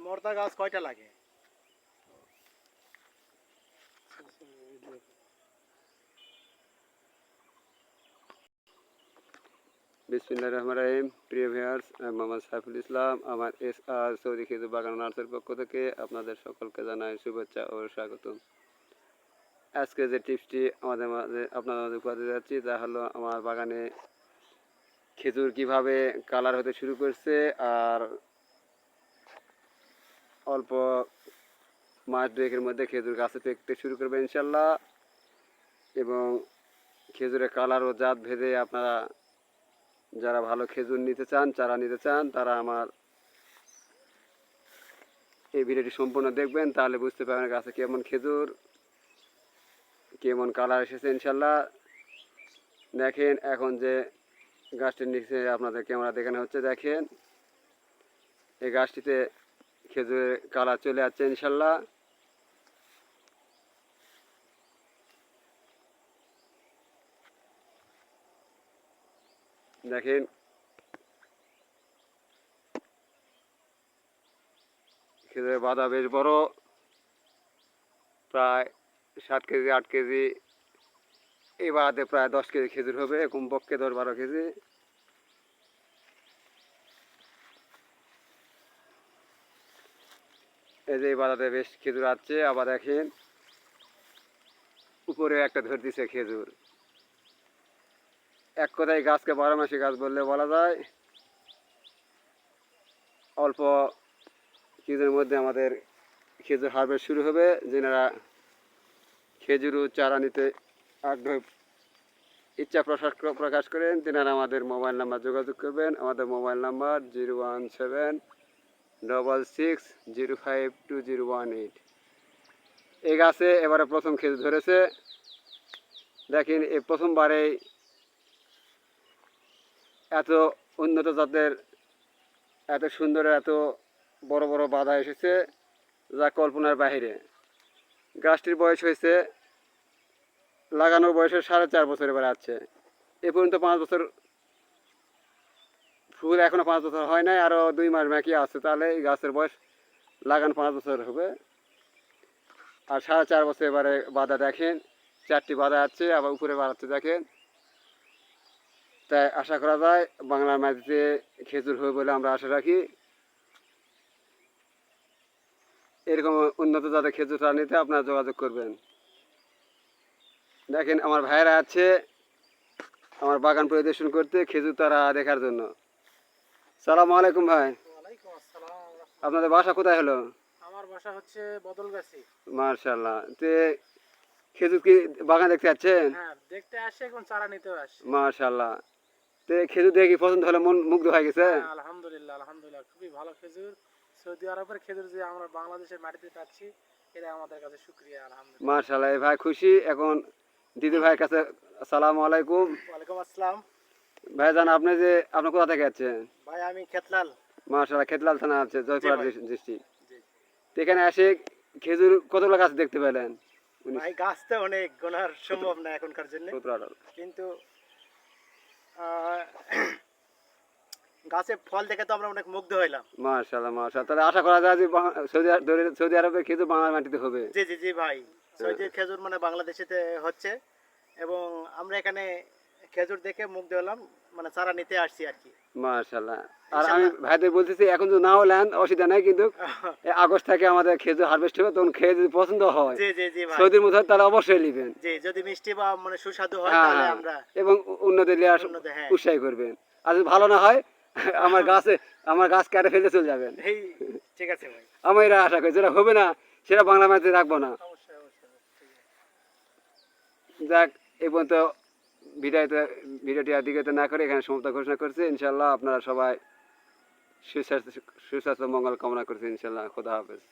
মোর্তা গাছ কয়টা লাগে? বিসমিল্লাহির রহমানির রহিম। প্রিয় ভিউয়ার্স, আমি মোহাম্মদ সাইফুল ইসলাম। আমার SR সৌদি খেজুর বাগান নার্সের পক্ষ থেকে আপনাদের সকলকে জানাই শুভেচ্ছা ও স্বাগতম। আজকে যে টিপসটি আপনাদের মাঝে উপহার দিতে যাচ্ছি তা হলো আমার বাগানে খেজুর কিভাবে কালার হতে শুরু করছে আর অল্প মাস দুয়েকের মধ্যে খেজুর গাছে পেকতে শুরু করবে ইনশাল্লাহ। এবং খেজুরের কালার ও জাত ভেদে আপনারা যারা ভালো খেজুর নিতে চান, চারা নিতে চান, তারা আমার এই ভিডিওটি সম্পূর্ণ দেখবেন, তাহলে বুঝতে পারবেন গাছে কেমন খেজুর, কেমন কালার এসেছে ইনশাল্লাহ। দেখেন এখন যে গাছটির নিচে আপনাদের ক্যামেরা দেখানো হচ্ছে, দেখেন এই গাছটিতে খেজুরের কালার চলে যাচ্ছে ইনশাল্লাহ। দেখেন খেজুরের বাদা বেশ বড়, প্রায় 7 কেজি 8 কেজি, এই বাদাতে প্রায় 10 কেজি খেজুর হবে, কমপক্ষে 10-12 কেজি। এই যে এই বাদাতে বেশ খেজুর আছে। আবার দেখেন উপরে একটা ধরে দিছে খেজুর। এক কথায় গাছকে 12 মাসি গাছ বললে বলা যায়। অল্প কিছুদিনের মধ্যে আমাদের খেজুর হারভেস্ট শুরু হবে। যেনারা খেজুর চারা নিতে আগ্রহ ইচ্ছা প্রকাশ করেন, তেনারা আমাদের মোবাইল নাম্বার যোগাযোগ করবেন। আমাদের মোবাইল নাম্বার 01766052018। এই গাছে এবারে প্রথম খেজুর ধরেছে। দেখেন এই প্রথমবারেই এত উন্নত জাতের, এত সুন্দর, এত বড় বড় বাধা এসেছে যা কল্পনার বাহিরে। গাছটির বয়স হয়েছে, লাগানোর বয়সে 4.5 বছর এবার আছে। এ পর্যন্ত 5 বছর, ফুল এখনও 5 বছর হয় নাই, আরও 2 মাস বাকি আছে, তাহলে এই গাছের বয়স লাগানো 5 বছর হবে। আর 4.5 বছর এবারে বাধা দেখেন, 4টি বাধা আছে, আবার উপরে বাড়াচ্ছে দেখেন। তাই আশা করা যায় বাংলার মাটিতে খেজুর হবে বলে আমরা আশা রাখি। এরকম উন্নত জাতের খেজুর চারা নিতে আপনারা যোগাযোগ করবেন। দেখেন আমার ভাইয়েরা আছে আমার বাগান পরিদর্শন করতে, খেজুর চারা দেখার জন্য। সালামু আলাইকুম ভাই। ওয়ালাইকুম আসসালাম। আপনাদের বাসা কোথায় হলো? আমার বাসা হচ্ছে বদলগাছি। মার্শাল্লাহ। তে খেজুর কি বাগান দেখতে যাচ্ছেন? হ্যাঁ, দেখতে আসে, এখন চারা নিতেও আসে। মার্শাল্লাহ। তে খেজুর দেখে কি পছন্দ হলে মন মুগ্ধ হয়ে গেছে? হ্যাঁ, আলহামদুলিল্লাহ আলহামদুলিল্লাহ, খুবই ভালো খেজুর। সৌদি আরবের খেজুর যে আমরা বাংলাদেশের মাটিতে পাচ্ছি, এটা আমাদের কাছে শুকরিয়া, আলহামদুলিল্লাহ। মার্শাল্লাহ, এই ভাই খুশি। এখন দিদি ভাইয়ের কাছে আসসালামু আলাইকুম। ওয়ালাইকুম আসসালাম। ভাইজান আপনি কোথা থেকে আছেন? ভাই আমি খেতলাল। মার্শাল্লাহ, খেতলাল থানা আছে, জয়পুরহাট ভাই। ডিস্ট্রিক্ট। জি। তো এখানে এসে খেজুর কতগুলো গাছ দেখতে পেলেন? ভাই গাছ তো অনেক, গোনার সম্ভব না এখনকার জন্য, 17-18। কিন্তু গাছে ফল দেখে তো আমরা অনেক মুগ্ধ হইলাম। মার্শাল্লাহ মার্শাল্লাহ, তাহলে আশা করা যায় যে সৌদি আরবের খেজুর বাংলার মাটিতে হবে। জি জি জি ভাই, সৌদির খেজুর মানে বাংলাদেশেতে হচ্ছে, এবং আমরা এখানে খেজুর দেখে মুগ্ধ হলাম, মানে চারা নিতে আসছি আর কি। মার্শাল্লাহ। আর আমি ভাইদের বলতেছি এখন যদি নাও নেন অসুবিধা নাই, কিন্তু আগস্ট থেকে আমাদের খেজুর হারভেস্ট হবে, তখন খেয়ে যদি পছন্দ হয়, জি জি জি ভাই, সৌদির মতো হয়, তাহলে অবশ্যই নেবেন। জি, যদি মিষ্টি বা মানে সুস্বাদু হয় হ্যাঁ তাহলে হ্যাঁ, আমরা এবং উন্নতি নেওয়ার হ্যাঁ উৎসাহ করবেন। আর যদি ভালো না হয় আমার গাছ কেটে ফেলে চলে যাবেন। এই ঠিক আছে ভাই, আমি এটা আশা করি যেটা হবে না সেটা বাংলা মাটিতে রাখবো না। অবশ্যই অবশ্যই ঠিক আছে। যাক, এই পর্যন্ত ভিডিওটি আর দিকে না করে এখানে সমাপ্ত ঘোষণা করছি। ইনশাল্লাহ আপনারা সবাই সুস্বাস্থ্য মঙ্গল কামনা করছি ইনশাল্লাহ। খোদা হাফেজ।